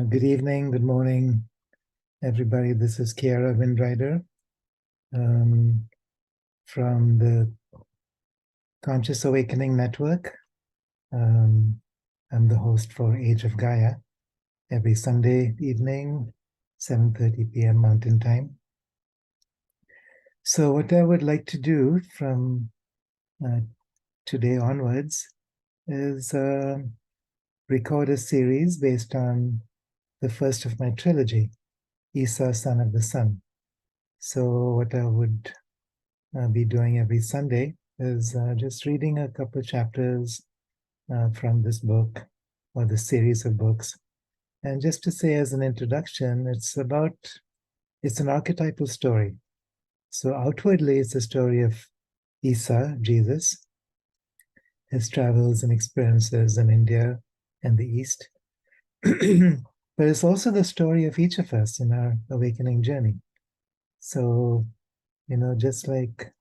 Good evening, good morning, everybody. This is Kiara Windrider from the Conscious Awakening Network. I'm the host for Age of Gaia every Sunday evening, 7:30 p.m. Mountain Time. So what I would like to do from today onwards is record a series based on the first of my trilogy, Issa, Son of the Sun. So what I would be doing every Sunday is just reading a couple chapters from this book or the series of books. And just to say as an introduction, it's an archetypal story. So outwardly, it's a story of Isa, Jesus, his travels and experiences in India and the East. But it's also the story of each of us in our awakening journey. So, just like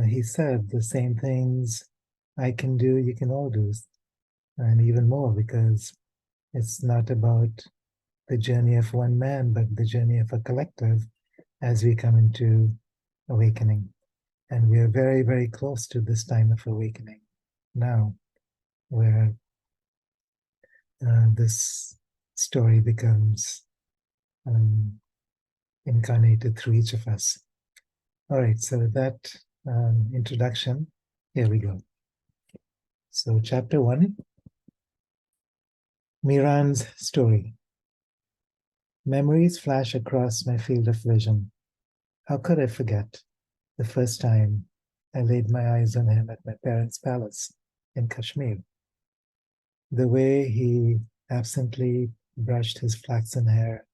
he said, the same things I can do, you can all do, and even more, because it's not about the journey of one man, but the journey of a collective as we come into awakening. And we are very, very close to this time of awakening now, where this story becomes incarnated through each of us. All right, so with that introduction, here we go. So chapter 1, Miran's story. Memories flash across my field of vision. How could I forget the first time I laid my eyes on him at my parents' palace in Kashmir? The way he absently brushed his flaxen hair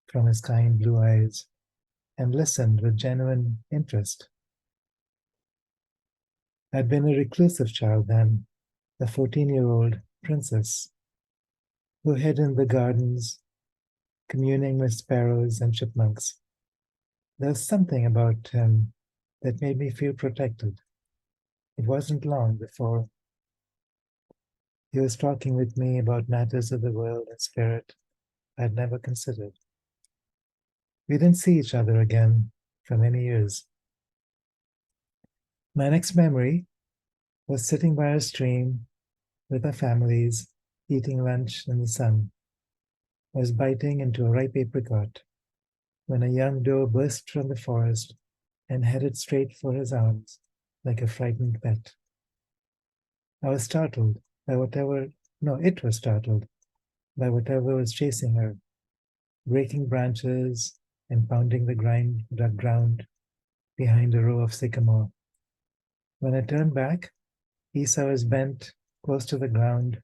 from his kind blue eyes and listened with genuine interest. I'd been a reclusive child then, a 14-year-old princess who hid in the gardens, communing with sparrows and chipmunks. There was something about him that made me feel protected. It wasn't long before he was talking with me about matters of the world and spirit I'd never considered. We didn't see each other again for many years. My next memory was sitting by a stream with our families, eating lunch in the sun. I was biting into a ripe apricot when a young doe burst from the forest and headed straight for his arms like a frightened pet. I was startled by it was startled by whatever was chasing her, breaking branches and pounding the ground behind a row of sycamore. When I turned back, Isa was bent close to the ground,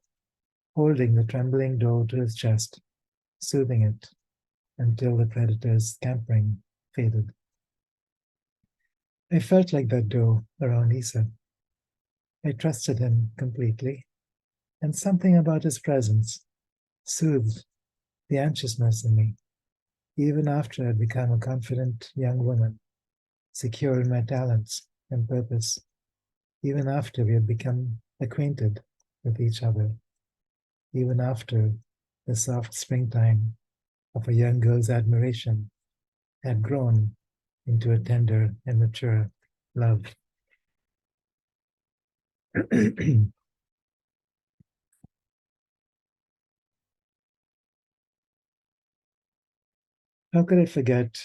holding the trembling doe to his chest, soothing it until the predator's scampering faded. I felt like that doe around Isa. I trusted him completely, and something about his presence soothed the anxiousness in me, even after I'd become a confident young woman, secure in my talents and purpose, even after we had become acquainted with each other, even after the soft springtime of a young girl's admiration had grown into a tender and mature love. How could I forget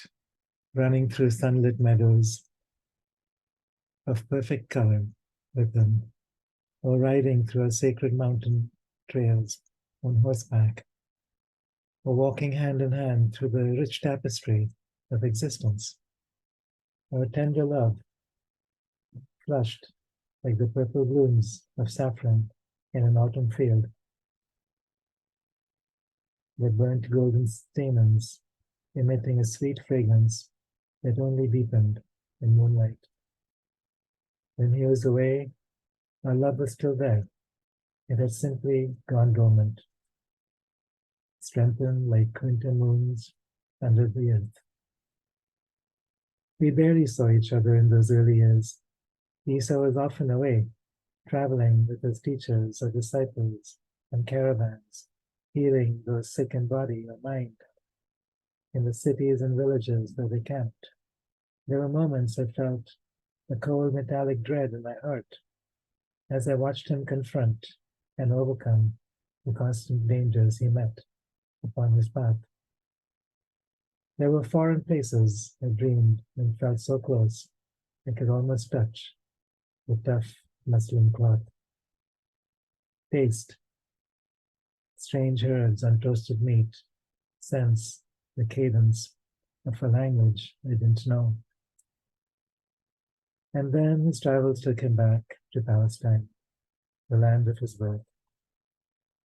running through sunlit meadows of perfect color with them, or riding through our sacred mountain trails on horseback, or walking hand in hand through the rich tapestry of existence, or tender love flushed like the purple blooms of saffron in an autumn field, with burnt golden stamens emitting a sweet fragrance that only deepened in moonlight. When he was away, our love was still there. It had simply gone dormant, strengthened like winter moons under the earth. We barely saw each other in those early years. Issa was often away, traveling with his teachers or disciples and caravans, healing those sick in body or mind in the cities and villages where they camped. There were moments I felt a cold metallic dread in my heart as I watched him confront and overcome the constant dangers he met upon his path. There were foreign places I dreamed and felt so close I could almost touch the tough muslin cloth. Taste strange herds on toasted meat, sense the cadence of a language I didn't know. And then his travels took him back to Palestine, the land of his birth.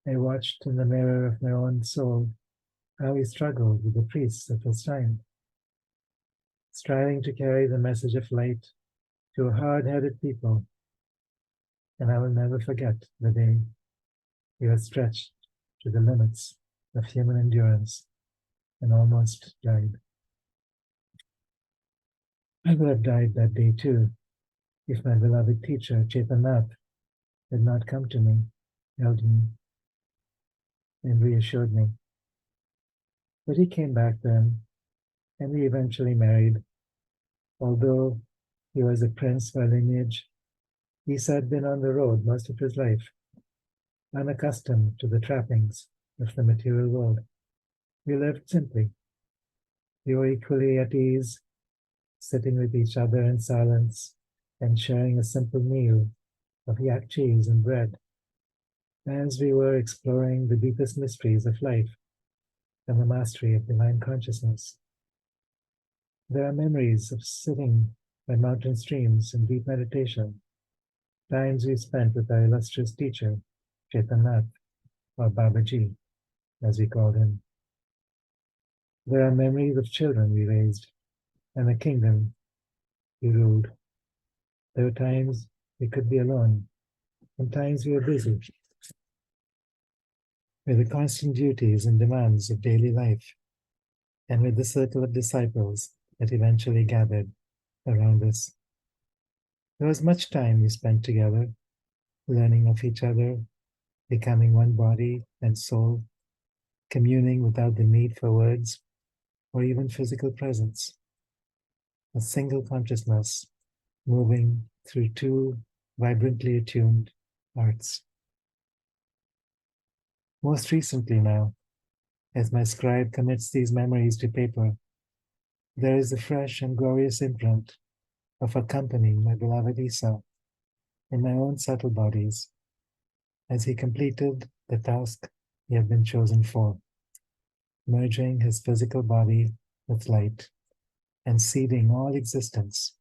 I watched in the mirror of my own soul how he struggled with the priests of his time, striving to carry the message of light to a hard-headed people. And I will never forget the day he was stretched to the limits of human endurance and almost died. I would have died that day too if my beloved teacher, Chaitanya, had not come to me, held me, and reassured me. But he came back then, and we eventually married. Although he was a prince by lineage, he had been on the road most of his life, unaccustomed to the trappings of the material world. We lived simply. We were equally at ease, sitting with each other in silence and sharing a simple meal of yak cheese and bread, as we were exploring the deepest mysteries of life and the mastery of divine consciousness. There are memories of sitting by mountain streams in deep meditation, times we spent with our illustrious teacher, Chaitanya, or Babaji, as we called him. There are memories of children we raised and a kingdom we ruled. There were times we could be alone, and times we were busy with the constant duties and demands of daily life, and with the circle of disciples that eventually gathered around us. There was much time we spent together, learning of each other, becoming one body and soul, communing without the need for words or even physical presence. A single consciousness moving through two vibrantly attuned hearts. Most recently now, as my scribe commits these memories to paper, there is a fresh and glorious imprint of accompanying my beloved Issa in my own subtle bodies as he completed the task he had been chosen for, merging his physical body with light and seeding all existence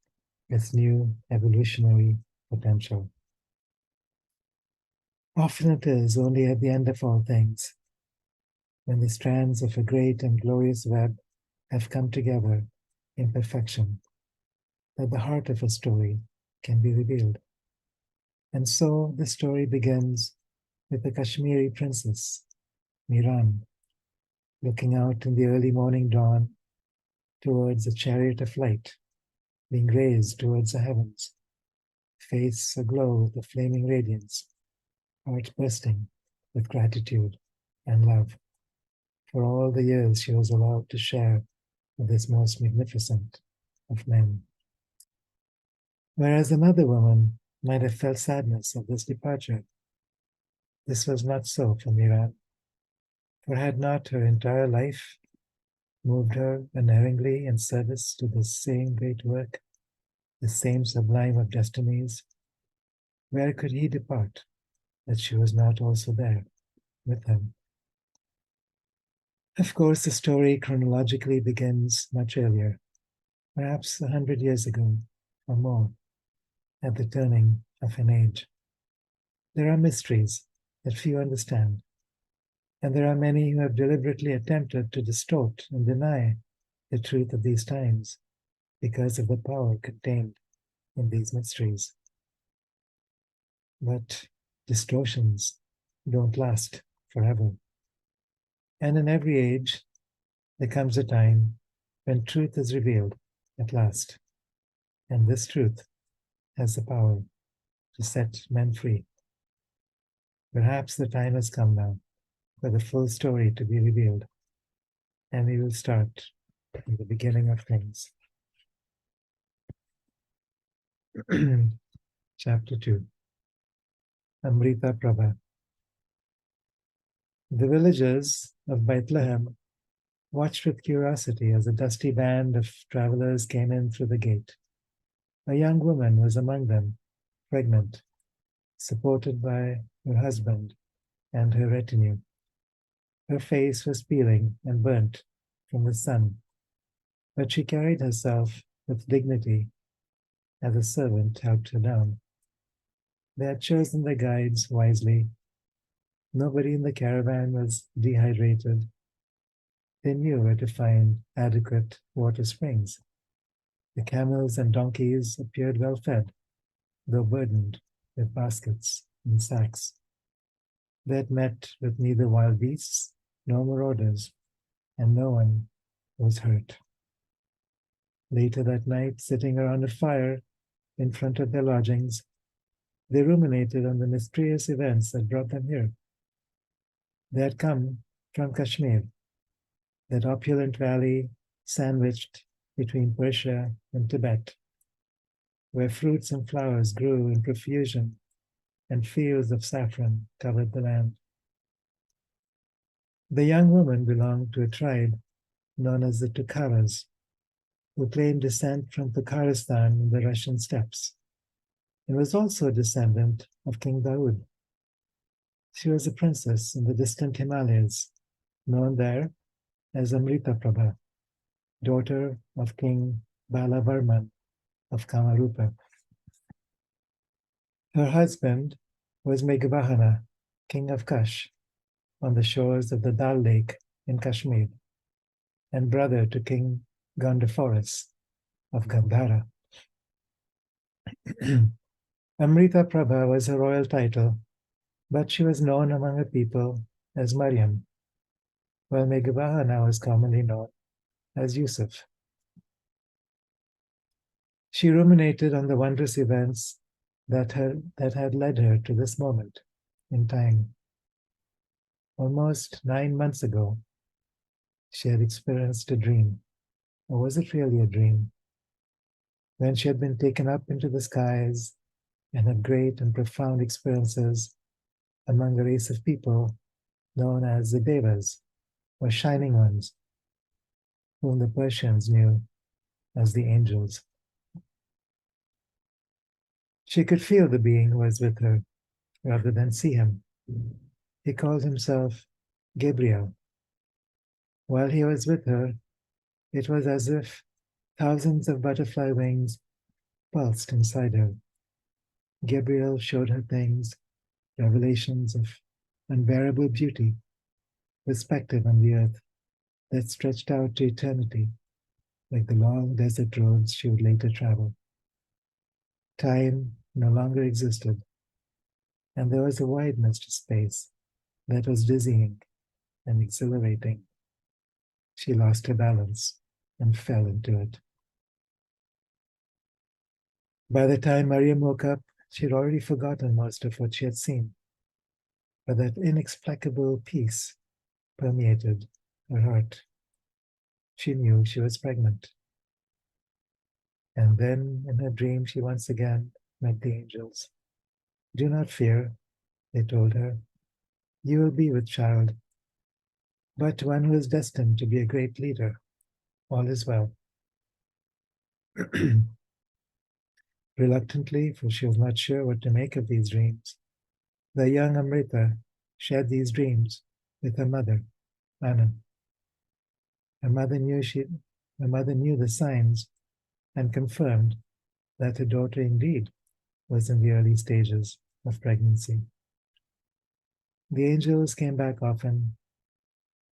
with new evolutionary potential. Often it is only at the end of all things, when the strands of a great and glorious web have come together in perfection, that the heart of a story can be revealed. And so the story begins with the Kashmiri princess, Miran, looking out in the early morning dawn towards a chariot of light being raised towards the heavens, face aglow with a flaming radiance, heart bursting with gratitude and love for all the years she was allowed to share with this most magnificent of men. Whereas another woman might have felt sadness of this departure. This was not so for Miran, for had not her entire life moved her unerringly in service to the same great work, the same sublime of destinies? Where could he depart that she was not also there with him? Of course, the story chronologically begins much earlier, perhaps 100 years ago or more, at the turning of an age. There are mysteries that few understand, and there are many who have deliberately attempted to distort and deny the truth of these times because of the power contained in these mysteries. But distortions don't last forever. And in every age, there comes a time when truth is revealed at last. And this truth has the power to set men free. Perhaps the time has come now for the full story to be revealed. And we will start in the beginning of things. Chapter 2, Amrita Prabha. The villagers of Bethlehem watched with curiosity as a dusty band of travelers came in through the gate. A young woman was among them, pregnant, supported by her husband and her retinue. Her face was peeling and burnt from the sun, but she carried herself with dignity as a servant helped her down. They had chosen their guides wisely. Nobody in the caravan was dehydrated. They knew where to find adequate water springs. The camels and donkeys appeared well fed, though burdened with baskets and sacks. They had met with neither wild beasts nor marauders, and no one was hurt. Later that night, sitting around a fire in front of their lodgings, they ruminated on the mysterious events that brought them here. They had come from Kashmir, that opulent valley sandwiched between Persia and Tibet, where fruits and flowers grew in profusion and fields of saffron covered the land. The young woman belonged to a tribe known as the Tukharas, who claimed descent from Tukharistan in the Russian steppes, and was also a descendant of King Dawood. She was a princess in the distant Himalayas, known there as Amrita Prabha, daughter of King Balavarman of Kamarupa. Her husband was Meghavahana, king of Kash, on the shores of the Dal Lake in Kashmir, and brother to King Gandaphoras of Gandhara. Amrita Prabha was her royal title, but she was known among her people as Mariam, while Meghavahana was commonly known as Yusuf. She ruminated on the wondrous events that had led her to this moment in time. Almost 9 months ago, she had experienced a dream, or was it really a dream? When she had been taken up into the skies and had great and profound experiences among a race of people known as the Devas, or Shining Ones, whom the Persians knew as the angels. She could feel the being who was with her rather than see him. He called himself Gabriel. While he was with her, it was as if thousands of butterfly wings pulsed inside her. Gabriel showed her things, revelations of unbearable beauty, perspective on the earth that stretched out to eternity, like the long desert roads she would later travel. Time no longer existed, and there was a wideness to space that was dizzying and exhilarating. She lost her balance and fell into it. By the time Mariam woke up, she had already forgotten most of what she had seen, but that inexplicable peace permeated her heart. She knew she was pregnant. And then in her dream, she once again met the angels. Do not fear, they told her. You will be with child, but one who is destined to be a great leader. All is well. Reluctantly, for she was not sure what to make of these dreams, the young Amrita shared these dreams with her mother, Anna. Her mother knew she, her mother knew the signs and confirmed that her daughter indeed was in the early stages of pregnancy. The angels came back often,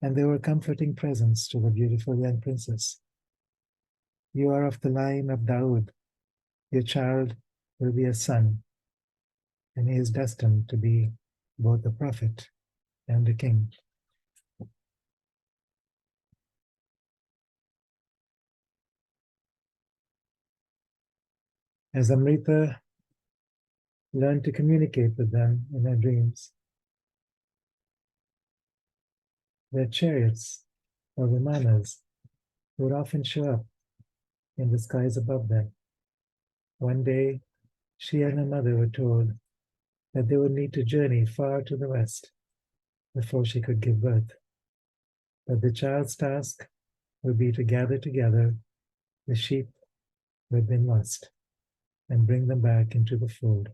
and they were comforting presents to the beautiful young princess. You are of the line of Dawood. Your child will be a son, and he is destined to be both a prophet and a king. As Amrita learned to communicate with them in her dreams, their chariots or vimanas would often show up in the skies above them. One day, she and her mother were told that they would need to journey far to the west before she could give birth. But the child's task would be to gather together the sheep who had been lost and bring them back into the fold.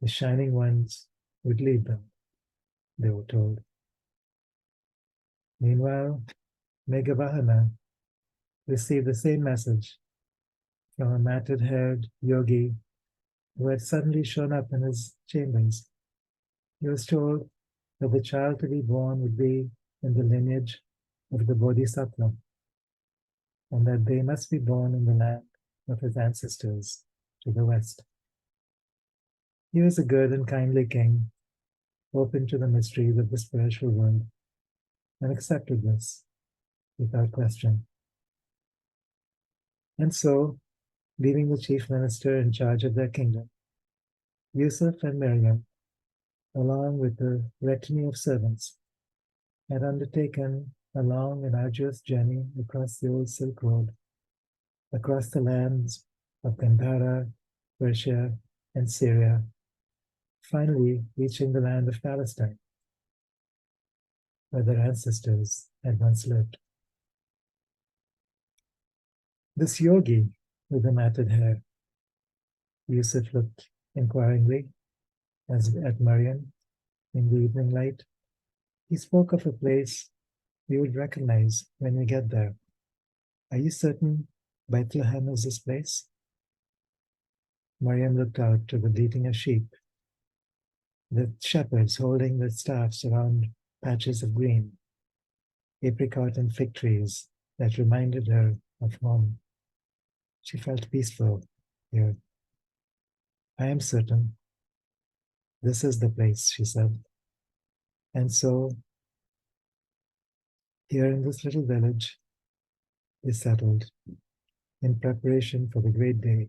The shining ones would lead them, they were told. Meanwhile, Meghavahana received the same message from a matted haired yogi who had suddenly shown up in his chambers. He was told that the child to be born would be in the lineage of the Bodhisattva, and that they must be born in the land of his ancestors to the west. He was a good and kindly king, open to the mysteries of the spiritual world, and accepted this without question. And so, leaving the chief minister in charge of their kingdom, Yusuf and Miriam, along with a retinue of servants, had undertaken a long and arduous journey across the old Silk Road, across the lands of Gandhara, Persia, and Syria, finally reaching the land of Palestine, where their ancestors had once lived. This yogi with the matted hair, Yusuf looked inquiringly at Mariam in the evening light. He spoke of a place we would recognize when we get there. Are you certain Bethlehem is this place? Mariam looked out to the bleating of sheep, the shepherds holding their staffs around patches of green, apricot and fig trees that reminded her of home. She felt peaceful here. I am certain this is the place, she said. And so, here in this little village, they settled in preparation for the great day.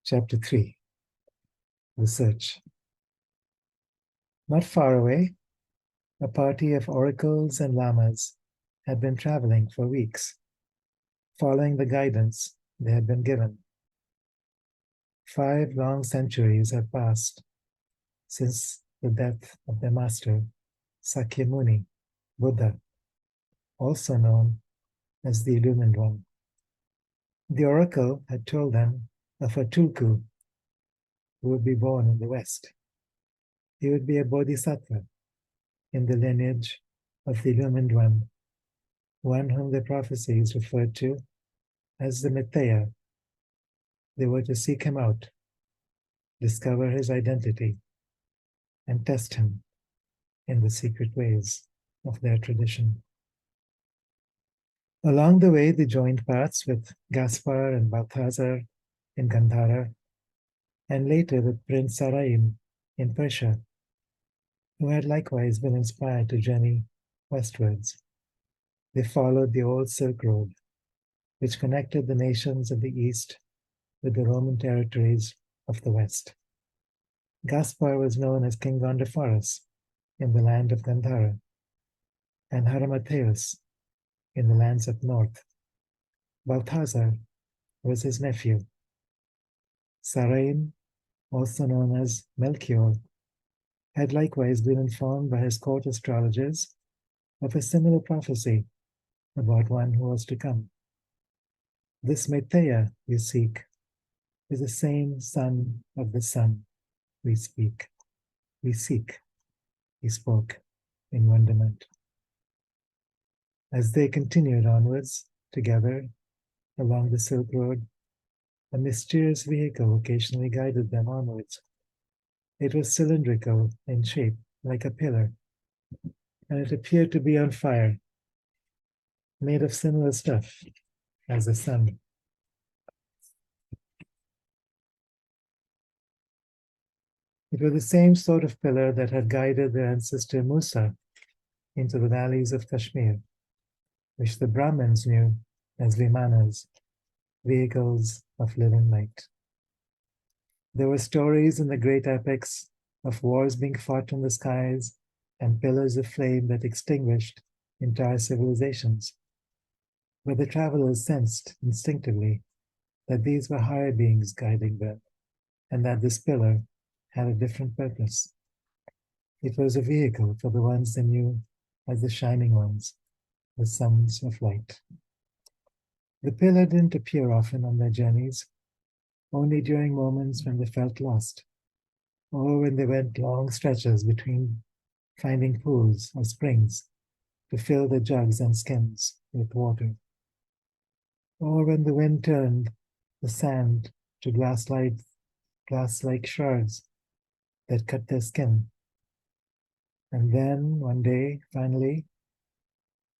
Chapter 3, The Search. Not far away, a party of oracles and lamas had been traveling for weeks, following the guidance they had been given. 5 long centuries had passed since the death of their master, Sakyamuni, Buddha, also known as the Illumined One. The oracle had told them of a tulku who would be born in the West. He would be a bodhisattva in the lineage of the Illumined one whom the prophecies referred to as the Mithya. They were to seek him out, discover his identity, and test him in the secret ways of their tradition. Along the way, they joined paths with Gaspar and Balthazar in Gandhara, and later with Prince Saraim in Persia, who had likewise been inspired to journey westwards. They followed the old Silk Road, which connected the nations of the East with the Roman territories of the West. Gaspar was known as King Gondopharos in the land of Gandhara, and Haramatheus in the lands of North. Balthazar was his nephew. Sarain, also known as Melchior, had likewise been informed by his court astrologers of a similar prophecy about one who was to come. This Maitreya we seek is the same son of the sun we speak. We seek, he spoke in wonderment. As they continued onwards together along the Silk Road, a mysterious vehicle occasionally guided them onwards. It was cylindrical in shape, like a pillar, and it appeared to be on fire, made of similar stuff as the sun. It was the same sort of pillar that had guided their ancestor Musa into the valleys of Kashmir, which the Brahmins knew as Vimanas, vehicles of living light. There were stories in the great epics of wars being fought in the skies and pillars of flame that extinguished entire civilizations. But the travelers sensed instinctively that these were higher beings guiding them, and that this pillar had a different purpose. It was a vehicle for the ones they knew as the shining ones, the sons of light. The pillar didn't appear often on their journeys, only during moments when they felt lost, or when they went long stretches between finding pools or springs to fill their jugs and skins with water, or when the wind turned the sand to glass-like shards that cut their skin. And then, one day, finally,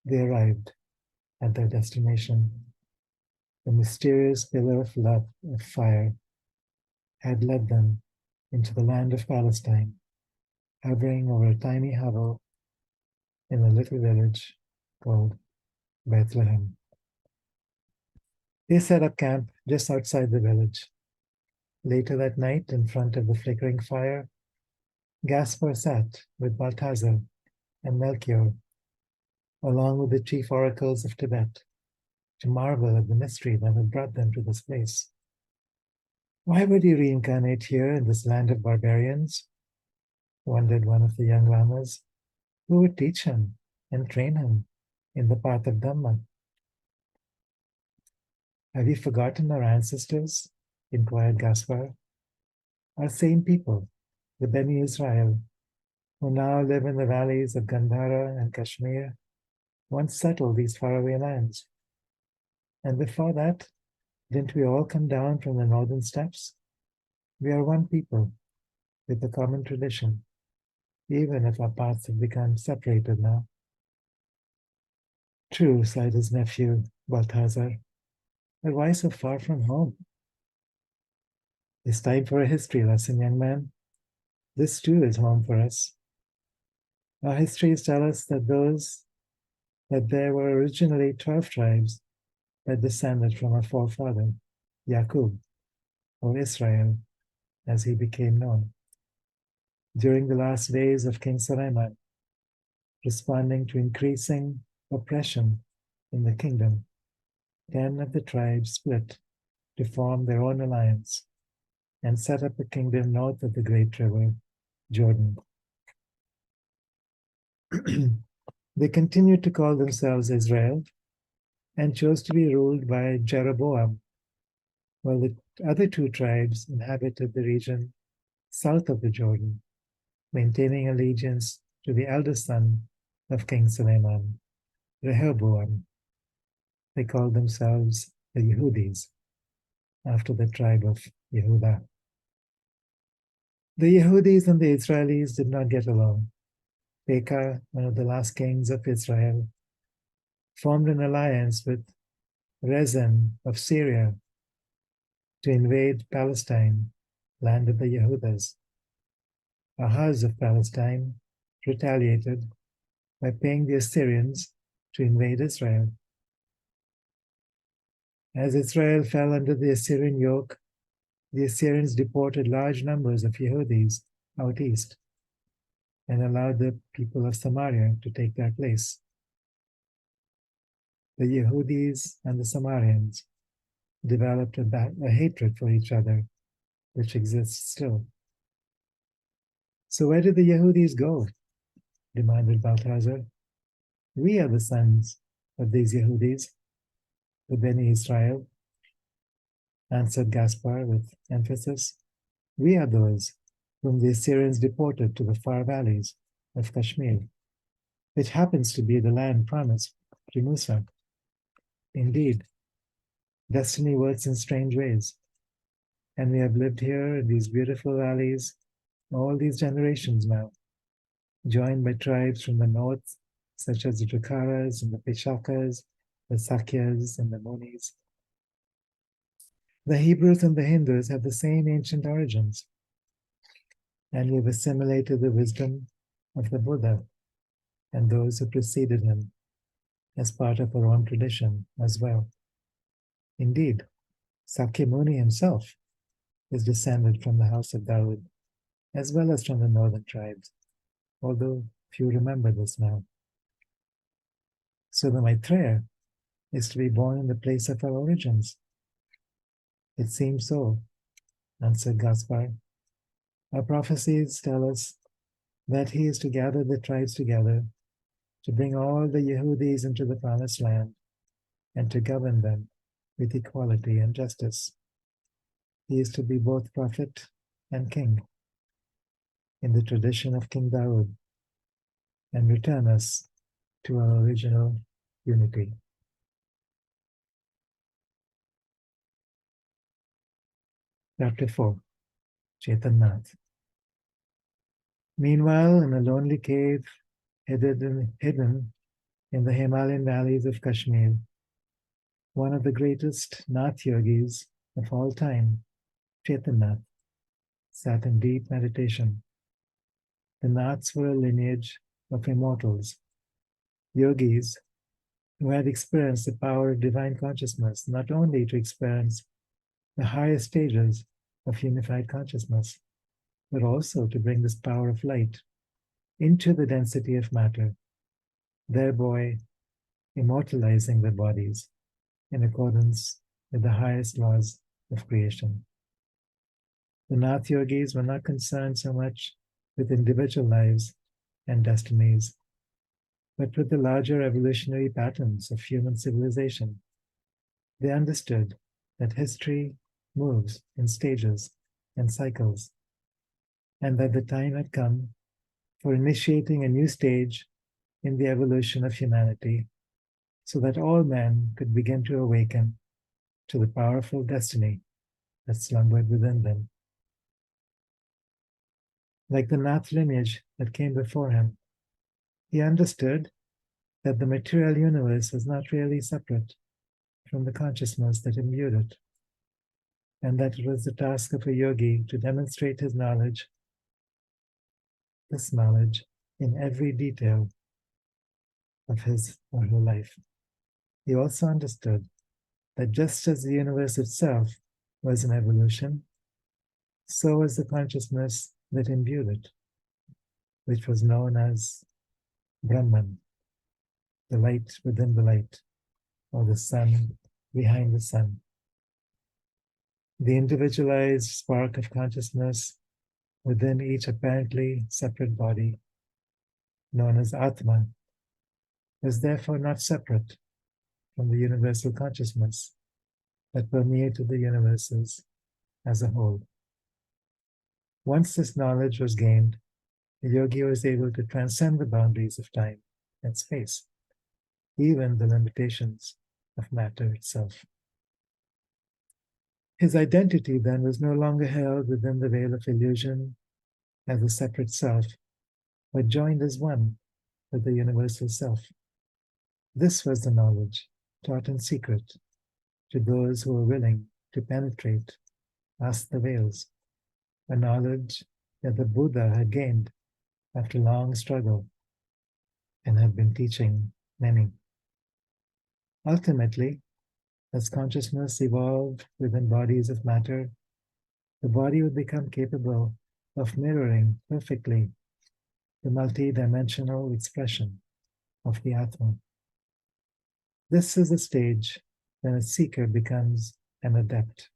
they arrived at their destination. The mysterious pillar of fire had led them into the land of Palestine, hovering over a tiny hovel in a little village called Bethlehem. They set up camp just outside the village. Later that night, in front of the flickering fire, Gaspar sat with Balthazar and Melchior, along with the chief oracles of Tibet, to marvel at the mystery that had brought them to this place. Why would he reincarnate here in this land of barbarians? Wondered one of the young lamas. Who would teach him and train him in the path of Dhamma? Have you forgotten our ancestors? Inquired Gaspar. Our same people, the Beni Israel, who now live in the valleys of Gandhara and Kashmir, once settled these faraway lands. And before that, didn't we all come down from the northern steppes? We are one people with a common tradition, even if our paths have become separated now. True, sighed his nephew, Balthazar, but why so far from home? It's time for a history lesson, young man. This too is home for us. Our histories tell us that there were originally 12 tribes that descended from our forefather, Yaqub, or Israel, as he became known. During the last days of King Sulaiman, responding to increasing oppression in the kingdom, 10 of the tribes split to form their own alliance and set up a kingdom north of the great river, Jordan. They continued to call themselves Israel and chose to be ruled by Jeroboam, while the other two tribes inhabited the region south of the Jordan, maintaining allegiance to the eldest son of King Suleiman, Rehoboam. They called themselves the Yehudis, after the tribe of Yehuda. The Yehudis and the Israelis did not get along. Pekah, one of the last kings of Israel, formed an alliance with Rezin of Syria to invade Palestine, land of the Yehudas. Ahaz of Palestine retaliated by paying the Assyrians to invade Israel. As Israel fell under the Assyrian yoke, the Assyrians deported large numbers of Yehudis out east and allowed the people of Samaria to take their place. the Yehudis and the Samaritans developed a hatred for each other, which exists still. So where did the Yehudis go? Demanded Balthazar. We are the sons of these Yehudis, the Beni Israel, answered Gaspar with emphasis. We are those whom the Assyrians deported to the far valleys of Kashmir, which happens to be the land promised to Musa. Indeed, destiny works in strange ways, and we have lived here in these beautiful valleys all these generations now, joined by tribes from the north, such as the Drakaras and the Pishakas, the Sakyas and the Monis. The Hebrews and the Hindus have the same ancient origins, and we've assimilated the wisdom of the Buddha and those who preceded him as part of our own tradition as well. Indeed, Sakyamuni himself is descended from the house of Dawood, as well as from the northern tribes, although few remember this now. So the Maitreya is to be born in the place of our origins. It seems so, answered Gaspar. Our prophecies tell us that he is to gather the tribes together, to bring all the Yehudis into the promised land, and to govern them with equality and justice. He is to be both prophet and king, in the tradition of King Dawood, and return us to our original unity. Chapter 4, Chaitanya. Meanwhile, in a lonely cave hidden in the Himalayan valleys of Kashmir, one of the greatest Nath yogis of all time, Chaitanya, sat in deep meditation. The Naths were a lineage of immortals, yogis who had experienced the power of divine consciousness, not only to experience the highest stages of unified consciousness, but also to bring this power of light into the density of matter, thereby immortalizing their bodies in accordance with the highest laws of creation. The Nath yogis were not concerned so much with individual lives and destinies, but with the larger evolutionary patterns of human civilization. They understood that history moves in stages and cycles, and that the time had come for initiating a new stage in the evolution of humanity, so that all men could begin to awaken to the powerful destiny that slumbered within them. Like the Nath lineage that came before him, he understood that the material universe was not really separate from the consciousness that imbued it, and that it was the task of a yogi to demonstrate his knowledge, this knowledge, in every detail of his or her life. He also understood that just as the universe itself was an evolution, so was the consciousness that imbued it, which was known as Brahman, the light within the light, or the sun behind the sun. The individualized spark of consciousness within each apparently separate body, known as Atma, was therefore not separate from the universal consciousness that permeated the universes as a whole. Once this knowledge was gained, the yogi was able to transcend the boundaries of time and space, even the limitations of matter itself. His identity then was no longer held within the veil of illusion as a separate self, but joined as one with the universal self. This was the knowledge taught in secret to those who were willing to penetrate past the veils, a knowledge that the Buddha had gained after long struggle and had been teaching many. Ultimately, as consciousness evolved within bodies of matter, the body would become capable of mirroring perfectly the multi-dimensional expression of the Atma. This is the stage when a seeker becomes an adept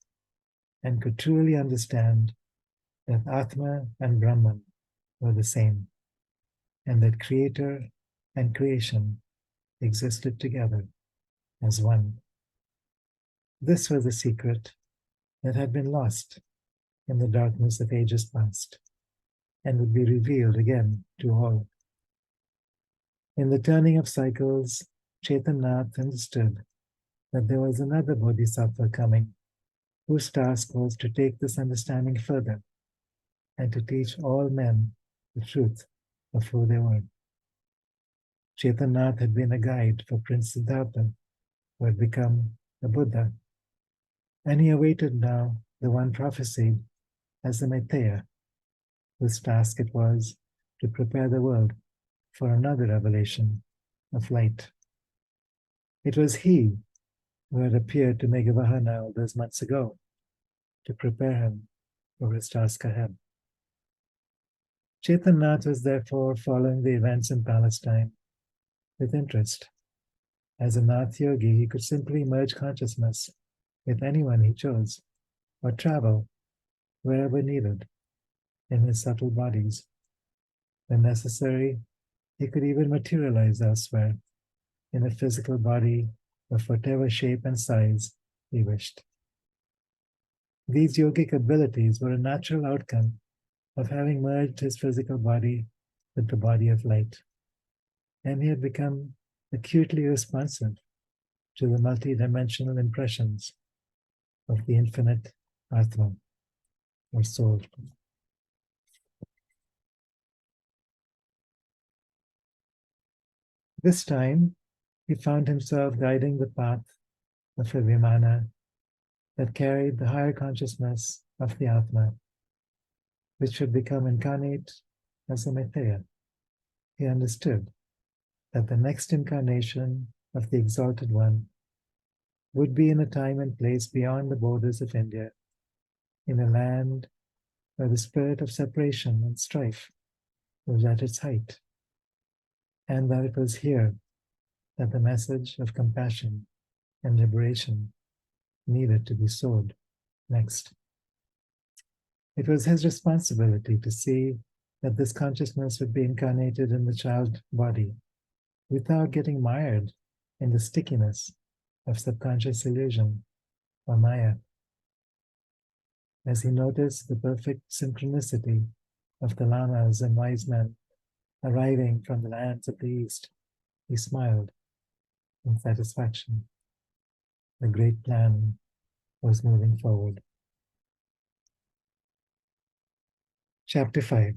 and could truly understand that Atma and Brahman were the same, and that creator and creation existed together as one. This was a secret that had been lost in the darkness of ages past and would be revealed again to all. In the turning of cycles, Chaitanya understood that there was another bodhisattva coming, whose task was to take this understanding further and to teach all men the truth of who they were. Chaitanya had been a guide for Prince Siddhartha, who had become a Buddha, and he awaited now the one prophesied as the Maitreya, whose task it was to prepare the world for another revelation of light. It was he who had appeared to Meghavahana all those months ago to prepare him for his task ahead. Chaitanya was therefore following the events in Palestine with interest. As a Nath yogi, he could simply merge consciousness with anyone he chose, or travel wherever needed in his subtle bodies. When necessary, he could even materialize elsewhere in a physical body of whatever shape and size he wished. These yogic abilities were a natural outcome of having merged his physical body with the body of light, and he had become acutely responsive to the multidimensional impressions of the infinite Atma, or soul. This time, he found himself guiding the path of a Vimana that carried the higher consciousness of the Atma, which should become incarnate as a Maitreya. He understood that the next incarnation of the Exalted One would be in a time and place beyond the borders of India, in a land where the spirit of separation and strife was at its height, and that it was here that the message of compassion and liberation needed to be sowed next. It was his responsibility to see that this consciousness would be incarnated in the child body without getting mired in the stickiness of subconscious illusion or Maya. As he noticed the perfect synchronicity of the lamas and wise men arriving from the lands of the East, he smiled in satisfaction. The great plan was moving forward. Chapter 5,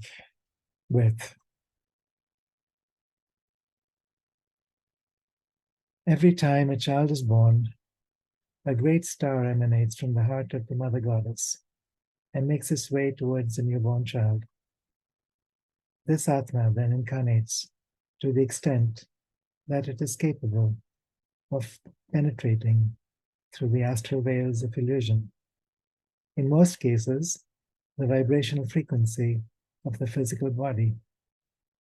Birth. Every time a child is born, a great star emanates from the heart of the Mother Goddess and makes its way towards the newborn child. This Atma then incarnates to the extent that it is capable of penetrating through the astral veils of illusion. In most cases, the vibrational frequency of the physical body,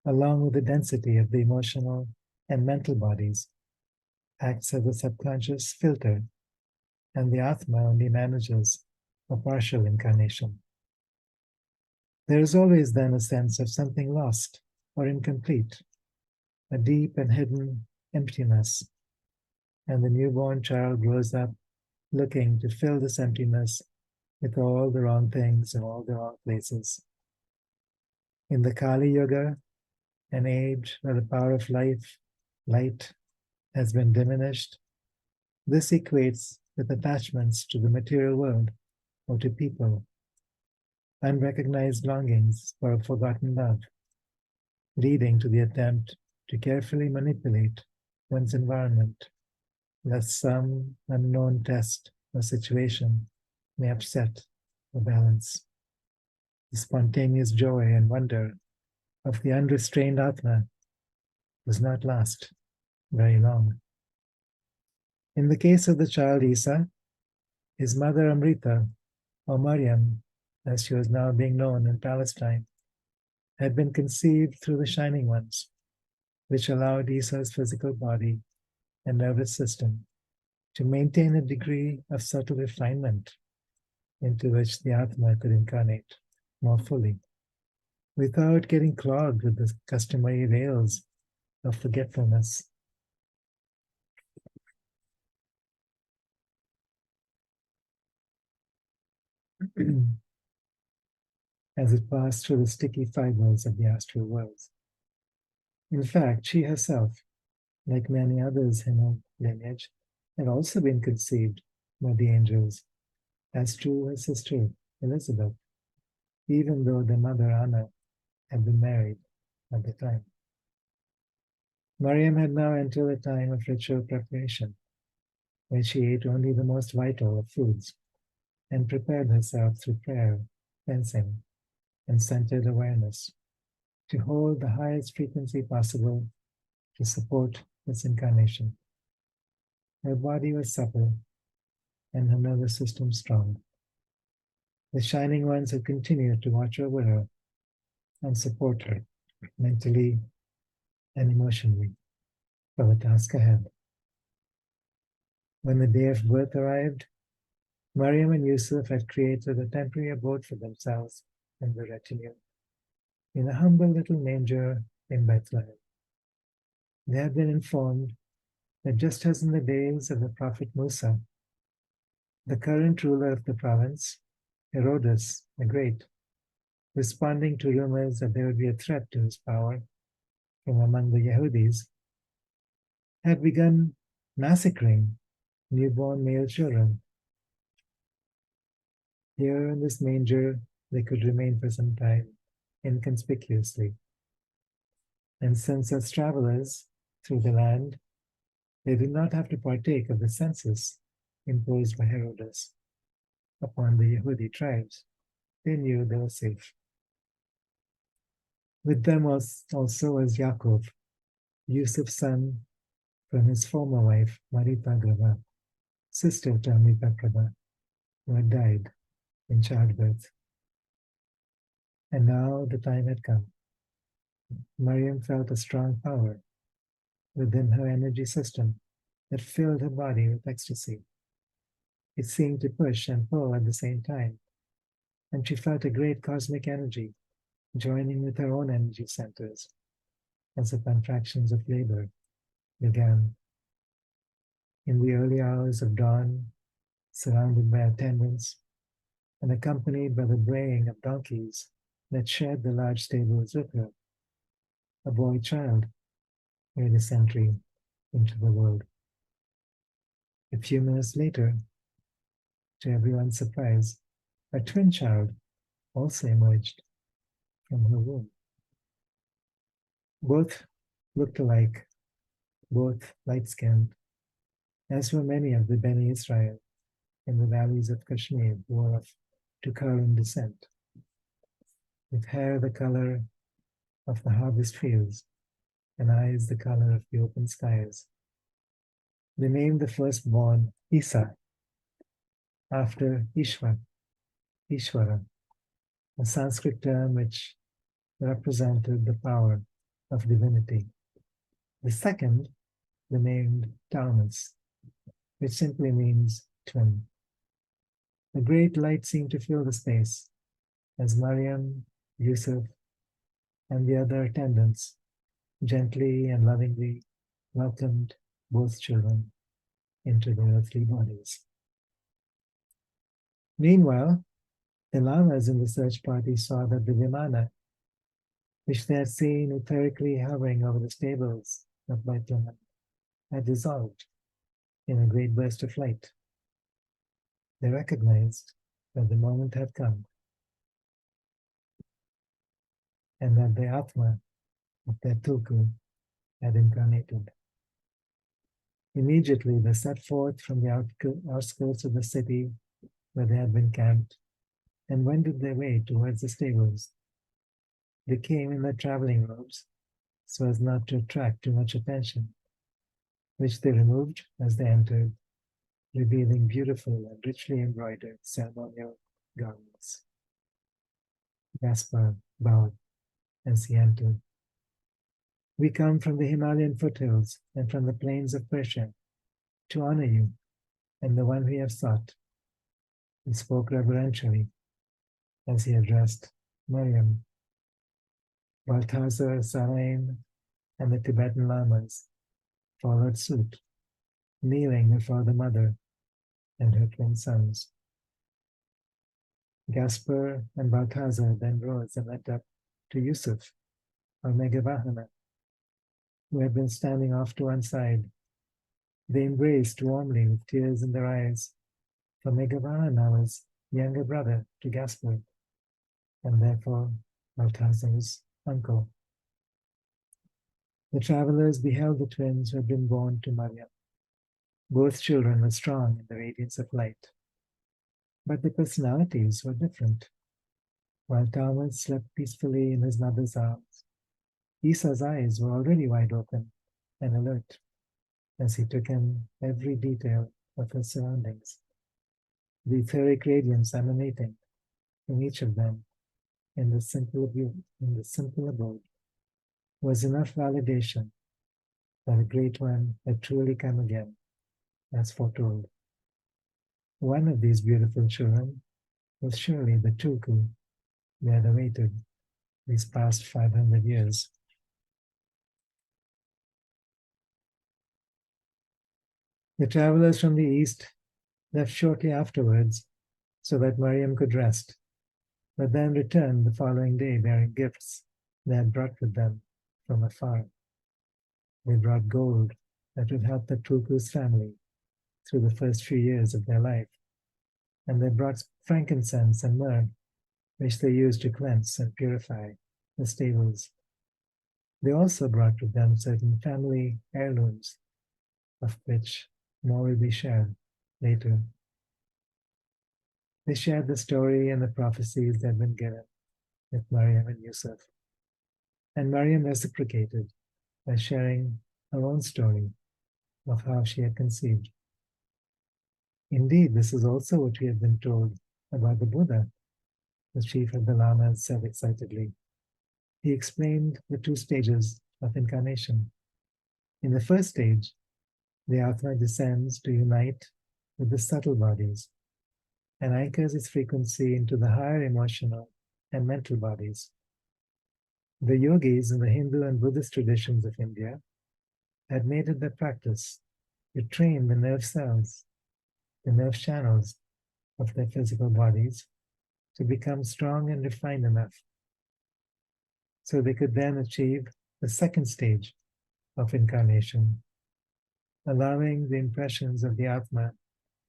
along with the density of the emotional and mental bodies, acts as a subconscious filter, and the Atma only manages a partial incarnation. There is always then a sense of something lost or incomplete, a deep and hidden emptiness, and the newborn child grows up looking to fill this emptiness with all the wrong things in all the wrong places. In the Kali Yuga, an age where the power of light, has been diminished, this equates with attachments to the material world or to people, unrecognized longings for a forgotten love, leading to the attempt to carefully manipulate one's environment, lest some unknown test or situation may upset the balance. The spontaneous joy and wonder of the unrestrained Atma does not last very long. In the case of the child Issa, his mother Amrita, or Maryam, as she was now being known in Palestine, had been conceived through the Shining Ones, which allowed Issa's physical body and nervous system to maintain a degree of subtle refinement into which the Atma could incarnate more fully, without getting clogged with the customary rails of forgetfulness. As it passed through the sticky fibers of the astral worlds. In fact, she herself, like many others in her lineage, had also been conceived by the angels, as true her sister Elizabeth, even though their mother Anna had been married at the time. Mariam had now entered a time of ritual preparation, when she ate only the most vital of foods and prepared herself through prayer, cleansing, and centered awareness to hold the highest frequency possible to support its incarnation. Her body was supple and her nervous system strong. The Shining Ones had continued to watch over her and support her mentally and emotionally for the task ahead. When the day of birth arrived, Mariam and Yusuf had created a temporary abode for themselves and the retinue in a humble little manger in Bethlehem. They had been informed that just as in the days of the prophet Musa, the current ruler of the province, Herodes the Great, responding to rumors that there would be a threat to his power from among the Yehudis, had begun massacring newborn male children. Here in this manger, they could remain for some time inconspicuously. And since as travelers through the land, they did not have to partake of the census imposed by Herodes upon the Yehudi tribes, they knew they were safe. With them also was Yaakov, Yusuf's son from his former wife, Marita Grava, sister to Amrita Prabha, who had died in childbirth. And now the time had come. Mariam felt a strong power within her energy system that filled her body with ecstasy. It seemed to push and pull at the same time, and she felt a great cosmic energy joining with her own energy centers as the contractions of labor began. In the early hours of dawn, surrounded by attendants and accompanied by the braying of donkeys that shared the large stables with her, a boy child made his entry into the world. A few minutes later, to everyone's surprise, a twin child also emerged from her womb. Both looked alike, both light-skinned, as were many of the Beni Israel in the valleys of Kashmir who were of Tukharan descent, with hair the color of the harvest fields and eyes the color of the open skies. They named the firstborn Issa, after Ishvara, a Sanskrit term which represented the power of divinity. The second, they named Taunus, which simply means twin. A great light seemed to fill the space as Mariam, Yusuf, and the other attendants gently and lovingly welcomed both children into their earthly bodies. Meanwhile, the lamas in the search party saw that the Vimana, which they had seen etherically hovering over the stables of Bethlehem, had dissolved in a great burst of light. They recognized that the moment had come and that the Atma of their Tulku had incarnated. Immediately, they set forth from the outskirts of the city where they had been camped and wended their way towards the stables. They came in their traveling robes so as not to attract too much attention, which they removed as they entered, revealing beautiful and richly embroidered ceremonial garments. Gaspar bowed as he entered. We come from the Himalayan foothills and from the plains of Persia to honor you and the one we have sought. He spoke reverentially as he addressed Miriam. Balthazar, Sarain, and the Tibetan lamas followed suit, kneeling before the mother and her twin sons. Gaspar and Balthazar then rose and went up to Yusuf, or Megavahana, who had been standing off to one side. They embraced warmly with tears in their eyes, for Megavahana was younger brother to Gaspar, and therefore Balthazar's uncle. The travelers beheld the twins who had been born to Maryam. Both children were strong in the radiance of light, but their personalities were different. While Thomas slept peacefully in his mother's arms, Issa's eyes were already wide open and alert as he took in every detail of his surroundings. The etheric radiance emanating from each of them in the simple abode was enough validation that a great one had truly come again, as foretold. One of these beautiful children was surely the Tulku they had awaited these past 500 years. The travelers from the east left shortly afterwards so that Mariam could rest, but then returned the following day bearing gifts they had brought with them from afar. They brought gold that would help the Tulku's family through the first few years of their life, and they brought frankincense and myrrh, which they used to cleanse and purify the stables. They also brought with them certain family heirlooms, of which more will be shared later. They shared the story and the prophecies that had been given with Mariam and Yusuf. And Mariam reciprocated by sharing her own story of how she had conceived. Indeed, this is also what we have been told about the Buddha, the chief of the Lamas said excitedly. He explained the two stages of incarnation. In the first stage, the Atma descends to unite with the subtle bodies and anchors its frequency into the higher emotional and mental bodies. The yogis in the Hindu and Buddhist traditions of India had made it their practice to train the nerve cells, the nerve channels of their physical bodies to become strong and refined enough so they could then achieve the second stage of incarnation, allowing the impressions of the Atma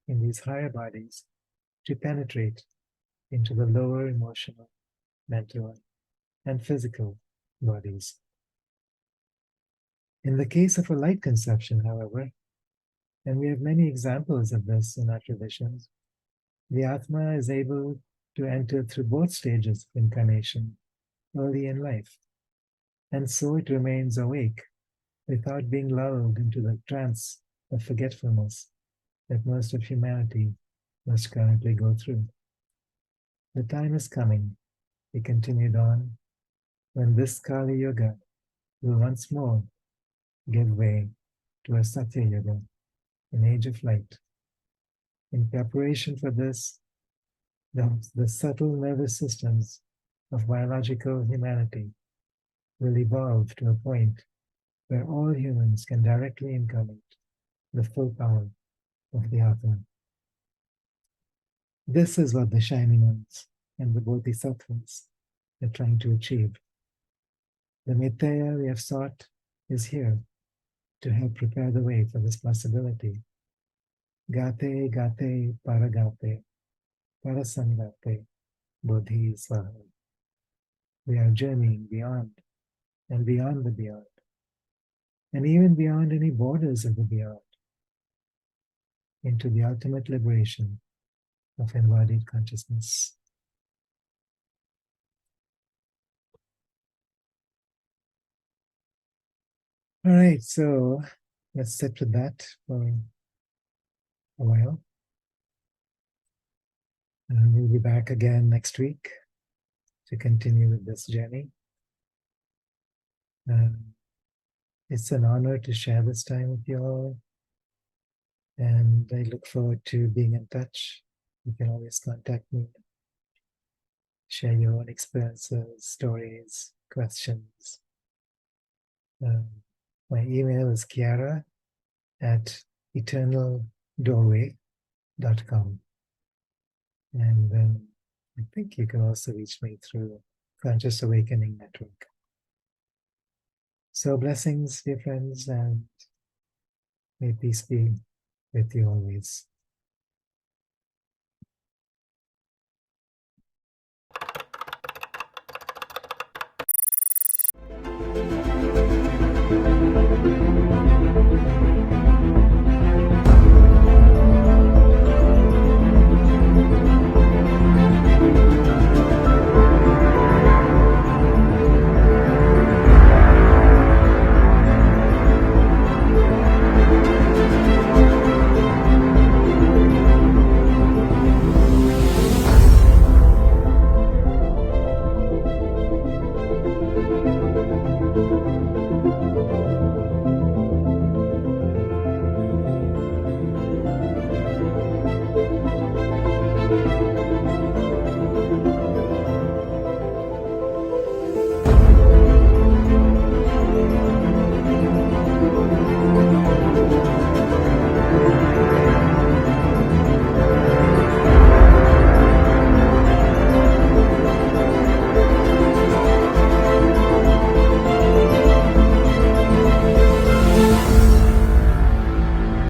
in these higher bodies to penetrate into the lower emotional, mental, and physical bodies. In the case of a light conception, however, and we have many examples of this in our traditions, the Atma is able to enter through both stages of incarnation early in life, and so it remains awake without being lulled into the trance of forgetfulness that most of humanity must currently go through. The time is coming, he continued on, when this Kali Yuga will once more give way to a Satya Yuga, an age of light. In preparation for this, the subtle nervous systems of biological humanity will evolve to a point where all humans can directly incarnate the full power of the Atma. This is what the Shining Ones and the Bodhisattvas are trying to achieve. The Miteya we have sought is here to help prepare the way for this possibility. Gate, gate, paragate, parasangate, bodhi swaha. We are journeying beyond and beyond the beyond, and even beyond any borders of the beyond, into the ultimate liberation of embodied consciousness. All right, so let's sit with that for a while. And we'll be back again next week to continue with this journey. It's an honor to share this time with you all. And I look forward to being in touch. You can always contact me, share your own experiences, stories, questions. My email is kiara@eternaldoorway.com. And I think you can also reach me through Conscious Awakening Network. So blessings, dear friends, and may peace be with you always.